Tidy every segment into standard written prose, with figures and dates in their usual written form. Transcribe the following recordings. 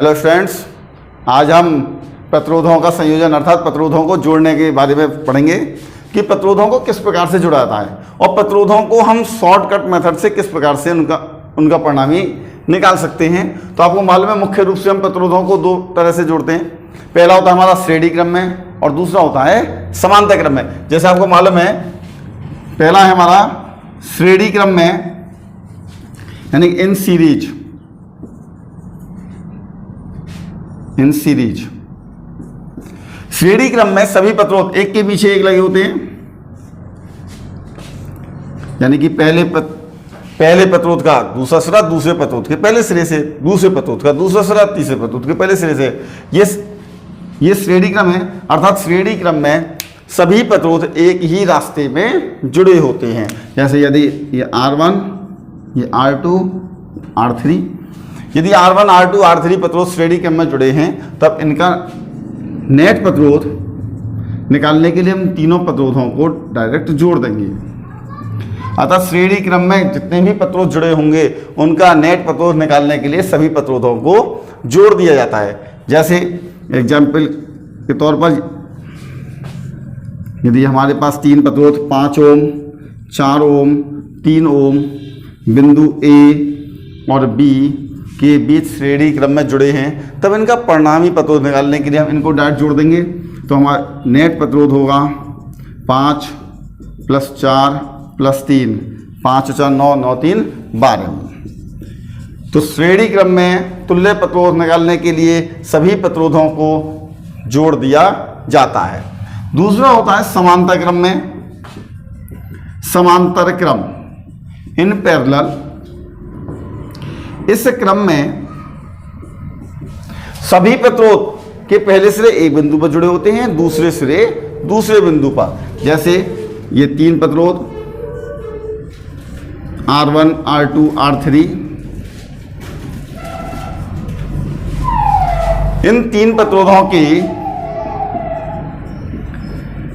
Hello students, आज हम प्रतिरोधों का संयोजन अर्थात प्रतिरोधों को जोड़ने के बारे में पढ़ेंगे कि प्रतिरोधों को किस प्रकार से जोड़ा जाता है और प्रतिरोधों को हम शॉर्टकट मेथड से किस प्रकार से उनका परिणामी निकाल सकते हैं। तो आपको मालूम है मुख्य रूप से हम प्रतिरोधों को दो तरह से जोड़ते हैं। पहला होता है हमारा श्रेणी क्रम में और दूसरा होता है समांतर क्रम में। जैसे आपको मालूम है पहला है हमारा श्रेणी क्रम में यानी इन सीरीज श्रेणी क्रम में सभी प्रतिरोध एक के पीछे एक लगे होते हैं, यानी कि पहले प्रतिरोध का दूसरा सिरा दूसरे प्रतिरोध के पहले सिरे से, दूसरे प्रतिरोध का दूसरा सिरा तीसरे प्रतिरोध के पहले सिरे से। ये श्रेणी क्रम है, अर्थात श्रेणी क्रम में सभी प्रतिरोध एक ही रास्ते में जुड़े होते हैं। जैसे यदि ये R1, ये R2, R3, यदि R1, R2, R3 प्रतिरोध श्रेणी क्रम में जुड़े हैं तब इनका नेट प्रतिरोध निकालने के लिए हम तीनों प्रतिरोधों को डायरेक्ट जोड़ देंगे। अतः श्रेणी क्रम में जितने भी प्रतिरोध जुड़े होंगे उनका नेट प्रतिरोध निकालने के लिए सभी प्रतिरोधों को जोड़ दिया जाता है। जैसे एग्जाम्पल के तौर पर यदि हमारे पास तीन प्रतिरोध 5 ओम, 4 ओम, 3 ओम बिंदु A और B के बीच श्रेणी क्रम में जुड़े हैं तब इनका परिणामी प्रतिरोध निकालने के लिए हम इनको डायरेक्ट जोड़ देंगे। तो हमारा नेट प्रतिरोध होगा 5 + 4 + 3, 5 × 4 = 9, 9 × 3 = 12। तो श्रेणी क्रम में तुल्य प्रतिरोध निकालने के लिए सभी प्रतिरोधों को जोड़ दिया जाता है। दूसरा होता है समांतर क्रम में। समांतर क्रम इन पैरेलल, इस क्रम में सभी प्रतिरोध के पहले सिरे एक बिंदु पर जुड़े होते हैं, दूसरे सिरे दूसरे बिंदु पर। जैसे ये तीन प्रतिरोध R1, R2, R3, इन तीन प्रतिरोधों के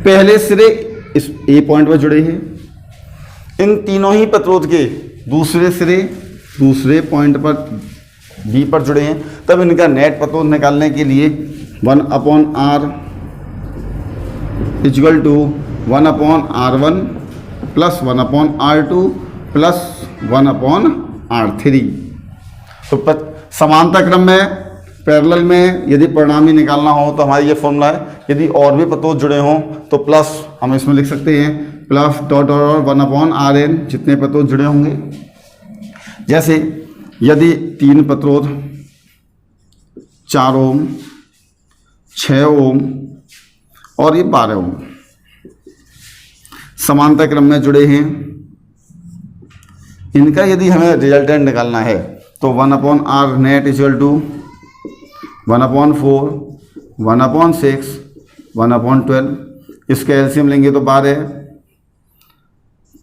पहले सिरे इस A पॉइंट पर जुड़े हैं। इन तीनों ही प्रतिरोध के दूसरे सिरे दूसरे पॉइंट पर B पर जुड़े हैं तब इनका नेट प्रतिरोध निकालने के लिए 1/R = 1/R1 + 1/R2 + 1/R3। तो समांतर क्रम में पैरेलल में यदि परिणामी निकालना हो तो हमारा ये फॉर्मूला है। यदि और भी प्रतिरोध जुड़े हों तो प्लस हम इसमें लिख सकते हैं +1/Rn जितने प्रतिरोध जुड़े होंगे। जैसे यदि तीन प्रतिरोध 4 ओम, 6 ओम और ये 12 ओम समांतर क्रम में जुड़े हैं, इनका यदि हमें रिजल्टेंट निकालना है तो 1/R नेट = 1/4, 1/6, 1/12। इसका एलसीएम लेंगे तो 12,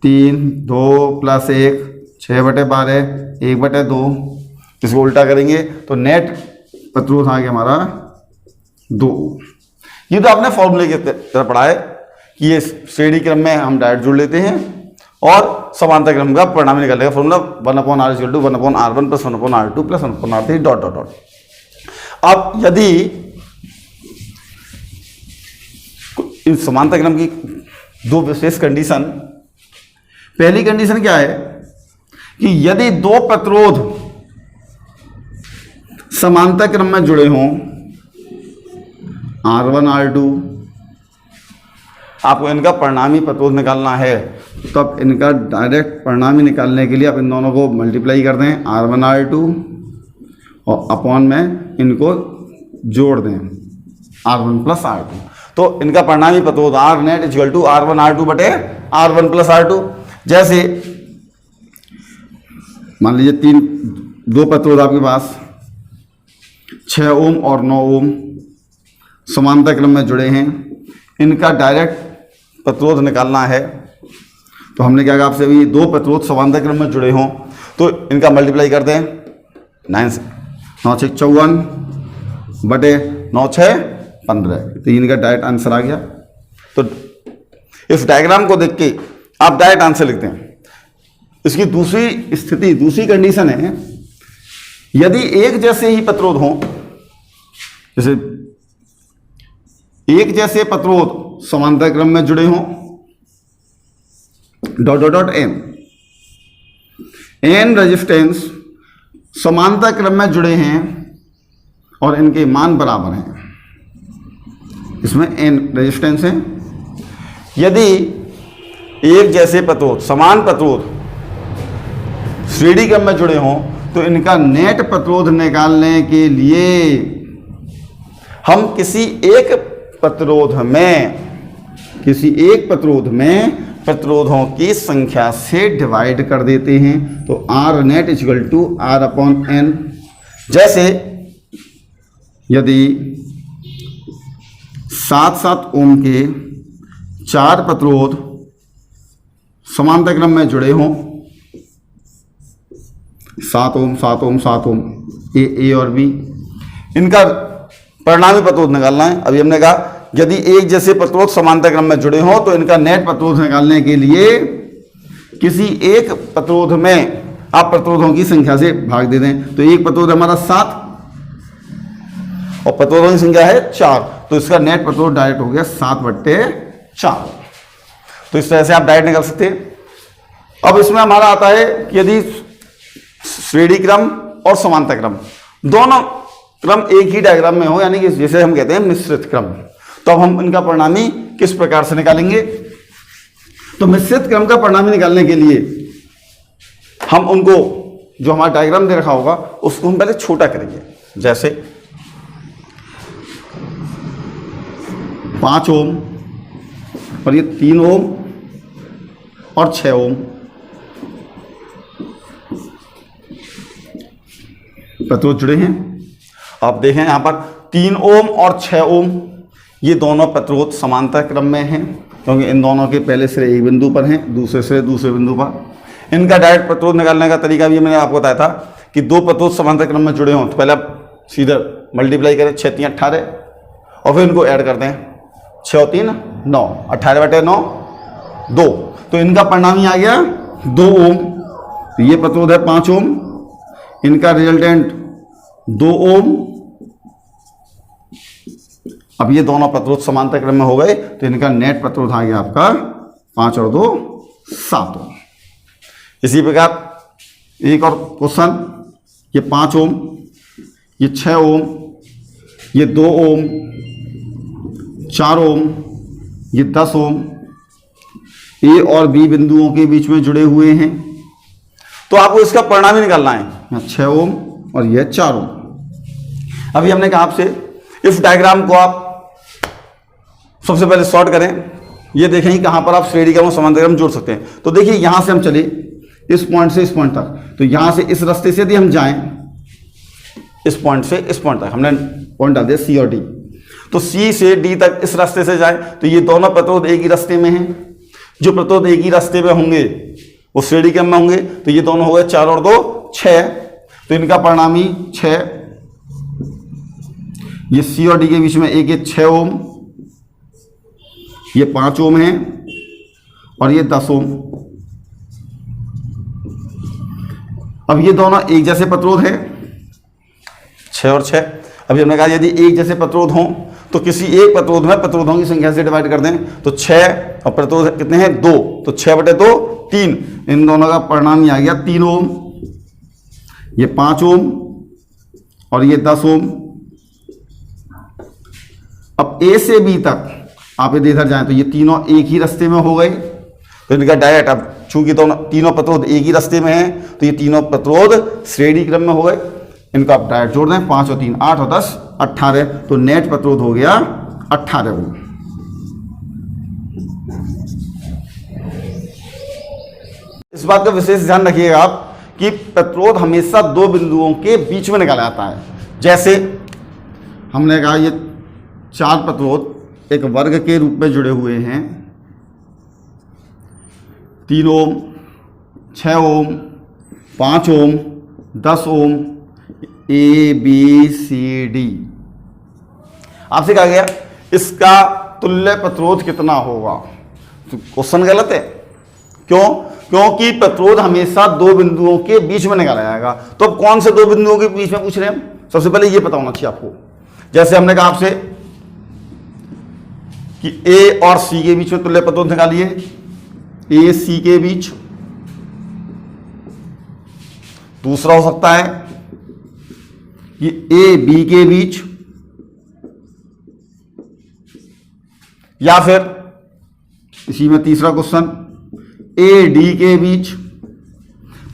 3, 2 + 1 6/12, 1/2। इसको उल्टा करेंगे तो नेट प्रतिरोध आ गया हमारा 2। ये तो आपने फॉर्मूले की तरह पढ़ा है कि ये श्रेणी क्रम में हम डायरेक्ट जोड़ लेते हैं और समांतर क्रम का परिणामी निकालने का formula 1/R = 1/R1 + 1/R2 + 1/R3 ... अब यदि इन समांतर क्रम की दो विशेष कंडीशन, पहली कंडीशन क्या है कि यदि दो प्रतिरोध समांतर क्रम में जुड़े हों R1, R2, आपको इनका परिणामी प्रतिरोध निकालना है तब इनका डायरेक्ट परिणामी निकालने के लिए आप इन दोनों को मल्टीप्लाई कर दें R1, R2 और अपॉन में इनको जोड़ दें R1 + R2। तो इनका परिणामी प्रतिरोध R net = R1, R2 / R1 + R2। जैसे मान लीजिए दो प्रतिरोध आपके पास 6 ओम और 9 ओम समांतर क्रम में जुड़े हैं, इनका डायरेक्ट प्रतिरोध निकालना है तो हमने क्या कहा आपसे, अभी दो प्रतिरोध समांतर क्रम में जुड़े हों तो इनका मल्टीप्लाई करते हैं 9 से 9 × 6 = 54 बटे 9 × 6 = 15। तो इनका डायरेक्ट आंसर आ गया। तो इस डायग्राम को देख के आप डायरेक्ट आंसर लिखते हैं। इसकी दूसरी स्थिति, दूसरी कंडीशन है, यदि एक जैसे ही प्रतिरोध हों जैसे एक जैसे प्रतिरोध समांतर क्रम में जुड़े हों, dot dot dot N, N resistance समांतर क्रम में जुड़े हैं और इनके मान बराबर हैं, इसमें एन रेजिस्टेंस है। यदि एक जैसे प्रतिरोध समान प्रतिरोध श्रेणी क्रम में जुड़े हों तो इनका नेट प्रतिरोध निकालने के लिए हम किसी एक प्रतिरोध में प्रतिरोधों की संख्या से डिवाइड कर देते हैं। तो R net equal to R upon N. जैसे यदि 7-7 ओम के 4 प्रतिरोध समांतर क्रम में जुड़े हों, 7 ओम 7 ओम 7 ओम, ए और बी, इनका परिणामी प्रतिरोध निकालना है। अभी हमने कहा यदि एक जैसे प्रतिरोध समांतर क्रम में जुड़े हों तो इनका नेट प्रतिरोध निकालने के लिए किसी एक प्रतिरोध में आप प्रतिरोधों की संख्या से भाग दे दें। तो एक प्रतिरोध हमारा 7 और प्रतिरोधों की संख्या है 4, तो इसका नेट प्रतिरोध डायरेक्ट हो गया 7/4। तो इस तरह से आप डायरेक्ट निकाल सकते हैं। अब इसमें हमारा आता है कि यदि श्रेणी क्रम और समांतर क्रम दोनों क्रम एक ही डायग्राम में हो, यानी कि जैसे हम कहते हैं मिश्रित क्रम, तो अब हम इनका परिणामी किस प्रकार से निकालेंगे। तो मिश्रित क्रम का परिणामी निकालने के लिए हम उनको जो हमारा डायग्राम दे रखा होगा उसको हम पहले छोटा करेंगे। जैसे 5 ओम और ये 3 ओम और 6 ओम प्रतिरोध जुड़े हैं। आप देखें यहां पर 3 ओम और 6 ओम ये दोनों प्रतिरोध समांतर क्रम में हैं, क्योंकि इन दोनों के पहले सिरे एक बिंदु पर हैं, दूसरे सिरे दूसरे बिंदु पर। इनका डायरेक्ट प्रतिरोध निकालने का तरीका भी मैंने आपको बताया था कि 2 प्रतिरोध समांतर क्रम में जुड़े हों तो पहले आप सीधा मल्टीप्लाई करें, 6 3 18 और फिर इनको ऐड कर दें, 6 और 3 9, 18/9 2। तो इनका परिणामी आ गया 2 ओम। तो ये प्रतिरोध है 5 ओम, इनका रिजल्टेंट 2 ओम। अब ये दोनों प्रतिरोध समांतर क्रम में हो गए तो इनका नेट प्रतिरोध आ गया आपका 5 और 2 7 ओम। इसी प्रकार एक और क्वेश्चन, ये 5 ओम, ये 6 ओम, ये 2 ओम, 4 ओम, ये 10 ओम, ए और बी बिंदुओं के बीच में जुड़े हुए हैं। तो आपको इसका परिणामी निकालना है, 6 ओम और यह 4 ओम। अभी हमने कहा आपसे इस डायग्राम को आप सबसे पहले सॉर्ट करें, ये देखें कहां पर आप श्रेणी क्रम और समांतर क्रम जोड़ सकते हैं। तो देखिए यहां से हम चले इस पॉइंट से इस पॉइंट तक, तो यहां से इस रास्ते से यदि हम जाएं इस पॉइंट से इस पॉइंट तक, हमने पॉइंट डाल दिया सी और डी, तो सी से डी तक इस रास्ते से जाएं तो ये दोनों प्रतिरोध एक ही रास्ते में हैं। जो प्रतिरोध एक ही रास्ते में होंगे वो श्रेणी क्रम में होंगे, तो ये दोनों हो गए 4 और 2 6। तो इनका परिणामी 6, ये सी और डी के बीच में एक ये 6 ओम, ये 5 ओम है और ये 10 ओम। अब ये दोनों एक जैसे प्रतिरोध है 6 और 6। अभी हमने कहा यदि एक जैसे प्रतिरोध हों तो किसी एक प्रतिरोध में प्रतिरोधों की संख्या से डिवाइड कर दें। तो 6 और प्रतिरोध कितने हैं 2, तो 6/2 3। इन दोनों का परिणामी आ गया 3 ओम, ये 5 ओम और ये 10 ओम। अब ए से बी तक आप यदि इधर जाएं तो ये तीनों एक ही रास्ते में हो गए, तो इनका डायरेक्ट, अब चूंकि तीनों प्रतिरोध एक ही रास्ते में हैं तो ये तीनों प्रतिरोध श्रेणी क्रम में हो गए। इनको आप डायरेक्ट जोड़ दें, 5 और 3 8 और 10 18, तो नेट प्रतिरोध हो गया 18 ओम। इस बात का विशेष ध्यान रखिएगा आप कि प्रतिरोध हमेशा 2 बिंदुओं के बीच में निकाला जाता है। जैसे हमने कहा ये 4 प्रतिरोध एक वर्ग के रूप में जुड़े हुए हैं, 3 ओम, 6 ओम, 5 ओम, 10 ओम, ए बी सी डी। आपसे कहा गया इसका तुल्य प्रतिरोध कितना होगा, तो क्वेश्चन गलत है। क्यों? क्योंकि प्रतिरोध हमेशा 2 बिंदुओं के बीच में निकाला जाएगा। तो अब कौन से 2 बिंदुओं के बीच में पूछ रहे हैं हम? सबसे पहले ये पता होना चाहिए आपको जैसे हमने कहा आपसे कि ए और सी के बीच में तुल्य प्रतिरोध निकालिए, ए सी के बीच। दूसरा हो सकता है कि ए बी के बीच, या फिर इसी में तीसरा क्वेश्चन ए डी के बीच।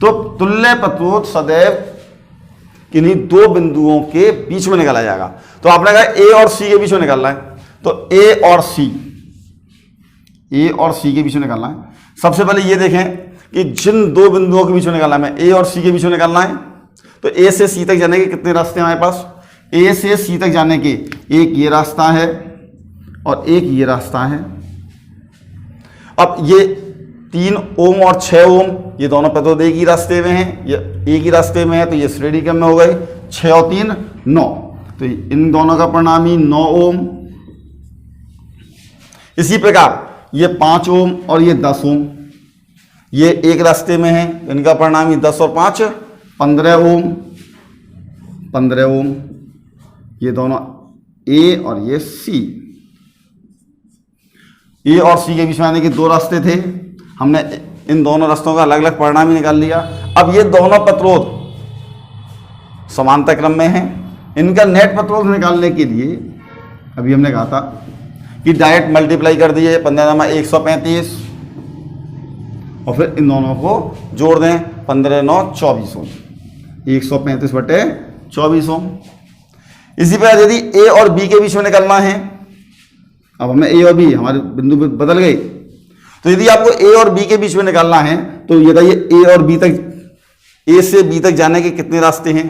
तो तुल्य प्रतिरोध सदैव किन्हीं दो बिंदुओं के बीच में निकाला जाएगा। तो आपने कहा ए और सी के बीच में निकालना है, तो ए और सी के बीच में निकालना है। सबसे पहले ये देखें कि जिन दो बिंदुओं के बीच में निकालना है, ए और सी के बीच में निकालना है, तो ए से सी तक जाने के कितने रास्ते हैं हमारे पास? ए से सी तक जाने के एक ये रास्ता है और एक ये रास्ता है। अब ये 3 ओम और 6 ओम ये दोनों प्रतिरोध एक ही रास्ते में हैं, ये एक ही रास्ते में है, तो ये श्रेणी क्रम में हो गए 6 और 3 9। तो इन दोनों का परिणामी 9 ओम। इसी प्रकार ये 5 ओम और ये 10 ओम ये एक रास्ते में है, इनका परिणामी 10 और 5 15 ओम। 15 ओम ये दोनों ए और ये सी। ए और सी के बीच में आने के दो रास्ते थे, हमने इन दोनों रास्तों का अलग अलग परिणाम ही निकाल लिया। अब ये दोनों प्रतिरोध समांतर क्रम में हैं, इनका नेट प्रतिरोध निकालने के लिए अभी हमने कहा था कि डायरेक्ट मल्टीप्लाई कर दिए 15 135 और फिर इन दोनों को जोड़ दें 15 9 24 ओम। 135 बटे 24 ओम। इसी प्रकार यदि ए और बी के बीच में निकलना है, अब हमें ए और बी हमारे बिंदु बदल गए, तो यदि आपको ए और बी के बीच में निकालना है तो ये बताइए ए और बी तक, ए से बी तक जाने के कितने रास्ते हैं?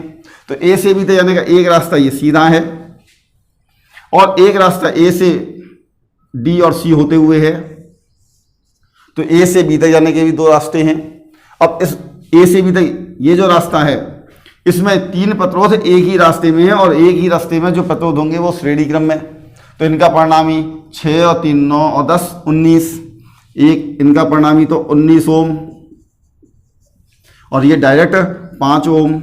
तो ए से बी तक जाने का एक रास्ता ये सीधा है और एक रास्ता ए से डी और सी होते हुए है। तो ए से बी तक जाने के भी दो रास्ते हैं। अब इस ए से बी तक ये जो रास्ता है इसमें 3 प्रतिरोध एक ही रास्ते में है और एक ही रास्ते में जो प्रतिरोध होंगे वो श्रेणी क्रम में। तो इनका परिणामी 6 और 3 9 और 10 19, एक इनका परिणामी तो 19 ओम और ये डायरेक्ट 5 ओम।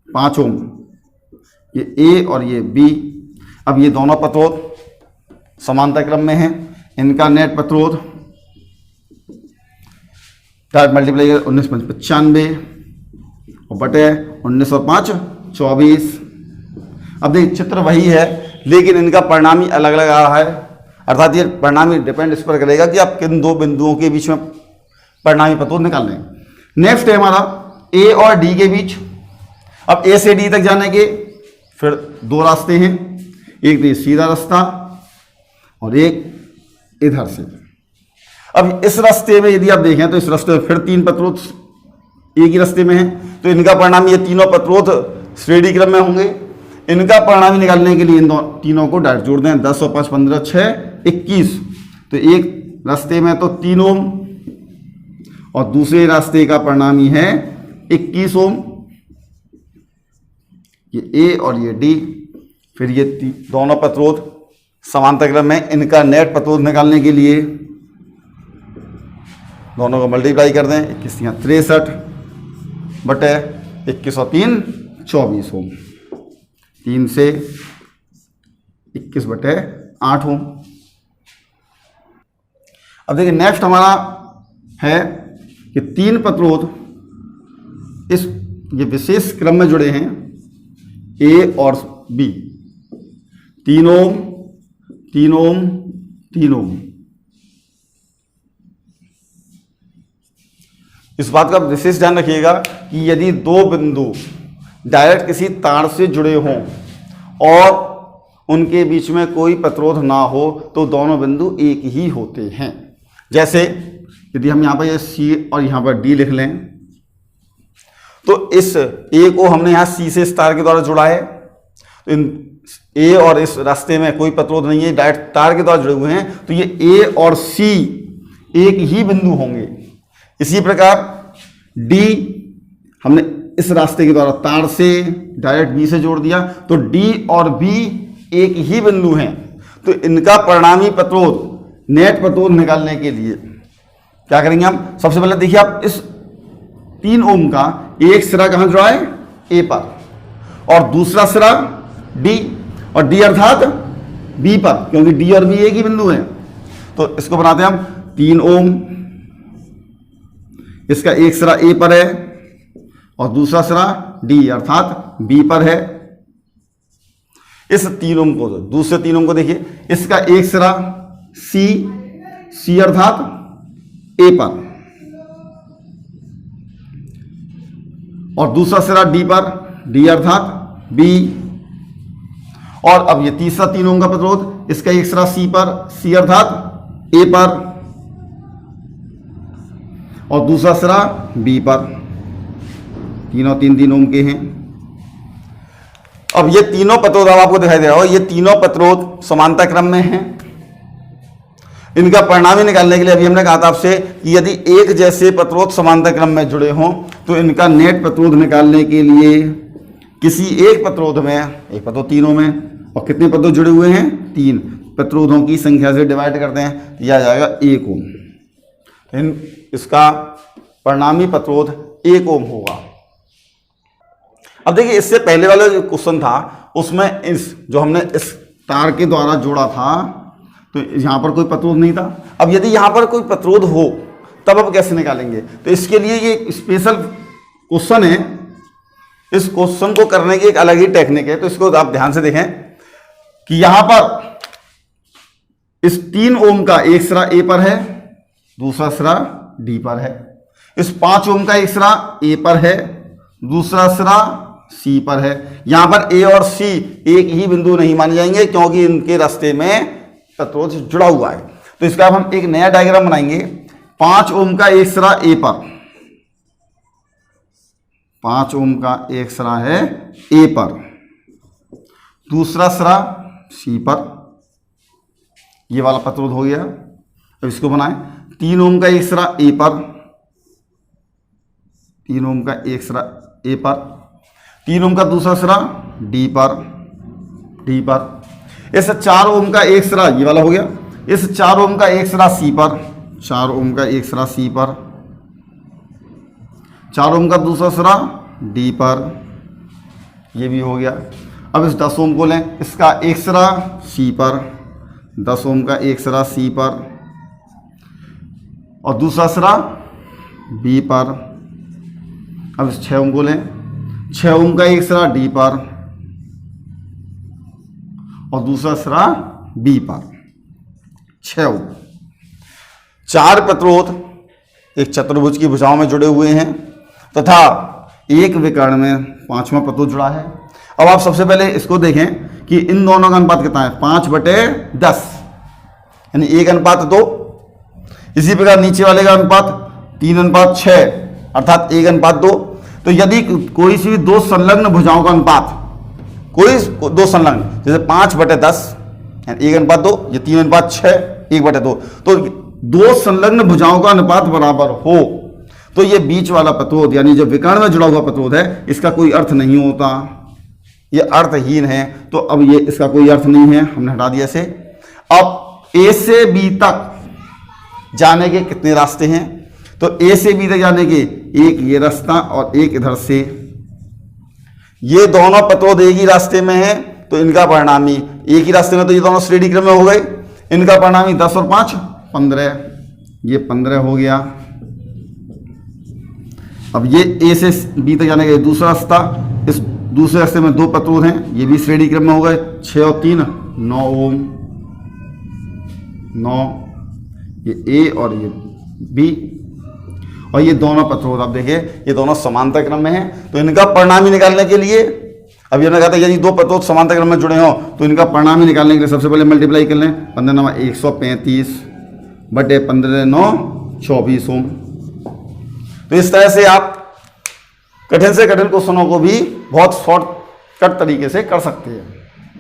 5 ओम ये ए और ये बी। अब ये दोनों प्रतिरोध समांतर क्रम में हैं, इनका नेट प्रतिरोध डायरेक्ट मल्टीप्लाई 19 5 95 और बटे 19 और 5 24। अब देखिए चित्र वही है लेकिन इनका परिणामी अलग अलग आ रहा है, अर्थात ये परिणामी डिपेंड इस पर करेगा कि आप किन दो बिंदुओं के बीच में परिणामी प्रतिरोध निकाल रहे हैं। नेक्स्ट है हमारा ए और डी के बीच। अब ए से डी तक जाने के फिर दो रास्ते हैं, एक तो सीधा रास्ता और एक इधर से। अब इस रास्ते में यदि आप देखें तो इस रास्ते में फिर 3 प्रतिरोध एक ही रास्ते में है, तो इनका परिणाम ये तीनों प्रतिरोध श्रेणी क्रम में होंगे। इनका परिणाम निकालने के लिए इन तीनों को डायरेक्ट जोड़ दें 10 और 5 15 6 21। तो एक रास्ते में तो 3 ओम और दूसरे रास्ते का परिणामी है 21 ओम। ये ए और ये डी, फिर ये दोनों प्रतिरोध समांतर क्रम में, इनका नेट प्रतिरोध निकालने के लिए दोनों को मल्टीप्लाई कर दें 21 यहाँ 63 बटे 21 और 3 24 ओम। 3 से 21 बटे 8 ओम। अब देखिए नेक्स्ट हमारा है कि 3 प्रतिरोध इस ये विशेष क्रम में जुड़े हैं ए और बी। 3 ओम 3 ओम 3 ओम। इस बात का विशेष ध्यान रखिएगा कि यदि दो बिंदु डायरेक्ट किसी तार से जुड़े हों और उनके बीच में कोई प्रतिरोध ना हो तो दोनों बिंदु एक ही होते हैं। जैसे यदि हम यहाँ पर सी और यहाँ पर डी लिख लें तो इस ए को हमने यहाँ सी से इस तार के द्वारा जुड़ा है, तो इन ए और इस रास्ते में कोई प्रतिरोध नहीं है, डायरेक्ट तार के द्वारा जुड़े हुए हैं, तो ये ए और सी एक ही बिंदु होंगे। इसी प्रकार डी हमने इस रास्ते के द्वारा तार से डायरेक्ट बी से जोड़ दिया, तो डी और बी एक ही बिंदु हैं। तो इनका परिणामी प्रतिरोध नेट प्रतिरोध निकालने के लिए क्या करेंगे हम? सबसे पहले देखिए आप इस 3 ओम का एक सिरा कहाँ जुड़ा है? ए पर, और दूसरा सिरा डी, और डी अर्थात बी पर, क्योंकि डी और बी एक ही बिंदु है। तो इसको बनाते हैं हम 3 ओम। इसका एक सिरा ए पर है और दूसरा सिरा डी अर्थात बी पर है। इस 3 ओम को, दूसरे 3 ओम को देखिए, इसका एक सिरा सी अर्थात ए पर और दूसरा सिरा डी पर, डी अर्थात बी। और अब ये तीसरा 3 ओम का प्रतिरोध, इसका एक सिरा सी पर, सी अर्थात ए पर और दूसरा सिरा बी पर। तीनों 3 ओम के हैं। अब ये तीनों प्रतिरोध अब आपको दिखाई दे रहा हो, ये तीनों प्रतिरोध समांतर क्रम में हैं। इनका परिणामी निकालने के लिए अभी हमने कहा था आपसे कि यदि एक जैसे प्रतिरोध समांतर क्रम में जुड़े हों तो इनका नेट प्रतिरोध निकालने के लिए किसी एक प्रतिरोध में, एक प्रतिरोध तीनों में, और कितने प्रतिरोध जुड़े हुए हैं, 3 प्रतिरोधों की संख्या से डिवाइड करते हैं तो यह आ जाएगा 1 ओम। इसका परिणामी प्रतिरोध 1 ओम होगा। अब देखिए, इससे पहले वाला जो क्वेश्चन था उसमें इस जो हमने इस तार के द्वारा जोड़ा था तो यहां पर कोई प्रतिरोध नहीं था। अब यदि यहां पर कोई प्रतिरोध हो तब अब कैसे निकालेंगे? तो इसके लिए ये स्पेशल क्वेश्चन है। इस क्वेश्चन को करने की एक अलग ही टेक्निक है। तो इसको आप ध्यान से देखें कि यहां पर इस 3 ओम का एक सिरा ए पर है, दूसरा सिरा डी पर है। इस 5 ओम का एक सिरा ए पर है, दूसरा सिरा सी पर है। यहां पर ए और सी एक ही बिंदु नहीं माने जाएंगे क्योंकि इनके रास्ते में प्रतिरोध जुड़ा हुआ है। तो इसका अब हम एक नया डायग्राम बनाएंगे। 5 ओम का एक सिरा ए पर, 5 ओम का एक सिरा है ए पर, दूसरा सिरा सी पर। ये वाला प्रतिरोध हो गया। अब इसको बनाएं। 3 ओम का एक सिरा ए पर, 3 ओम का एक सिरा ए पर, 3 ओम का दूसरा सिरा डी पर, डी पर। इस 4 ओम का एक सिरा ये वाला हो गया। इस 4 ओम का एक सिरा सी पर, 4 ओम का एक सिरा सी पर, 4 ओम का दूसरा सिरा डी पर, ये भी हो गया। अब इस 10 ओम को लें। इसका एक सिरा सी पर, 10 ओम का एक सिरा सी पर और दूसरा सिरा बी पर। अब इस 6 ओम को लें। 6 ओम का एक सिरा डी पर और दूसरा सिरा बी पर। 6 ओम। 4 प्रतिरोध एक चतुर्भुज की भुजाओं में जुड़े हुए हैं तथा एक विकर्ण में 5वां प्रतिरोध जुड़ा है। अब आप सबसे पहले इसको देखें कि इन दोनों का अनुपात कितना है, 5/10 यानी 1:2। इसी प्रकार नीचे वाले का अनुपात 3:6 अर्थात 1:2। तो यदि कोई सी भी 2 संलग्न भुजाओं का अनुपात, कोई 2 संलग्न, जैसे 5/10 यानी 1:2, ये 3:6 1/2, तो 2 संलग्न भुजाओं का अनुपात बराबर हो तो ये बीच वाला प्रतिरोध यानी जो विकर्ण में जुड़ा हुआ प्रतिरोध है इसका कोई अर्थ नहीं होता, ये अर्थहीन है। तो अब ये इसका कोई अर्थ नहीं है, हमने हटा दिया इसे। अब ए से बी तक जाने के कितने रास्ते हैं? तो ए से बी तक जाने के एक ये रास्ता और एक इधर से। ये दोनों प्रतिरोध एक ही रास्ते में है तो इनका परिणामी एक ही रास्ते में, तो ये दोनों श्रेणी क्रम में हो गए। इनका परिणामी 10 और 5 15, ये 15 हो गया। अब ये ए से बी तक जाने का दूसरा रास्ता, इस दूसरे रास्ते में 2 प्रतिरोध हैं, ये भी श्रेणी क्रम में हो गए। 6 और 3 9 ओम, 9, ये ए और ये बी। और ये दोनों प्रतिरोध आप देखिए ये दोनों समांतर क्रम में हैं। तो इनका परिणामी निकालने के लिए अभी हमने कहा था यदि 2 प्रतिरोध समांतर क्रम में जुड़े हों तो इनका परिणामी निकालने के लिए सबसे पहले मल्टीप्लाई कर लें। 15 × 135 बटे 15 × 9 24 ओम। तो इस तरह से आप कठिन से कठिन क्वेश्चनों को भी बहुत शॉर्टकट तरीके से कर सकते हैं।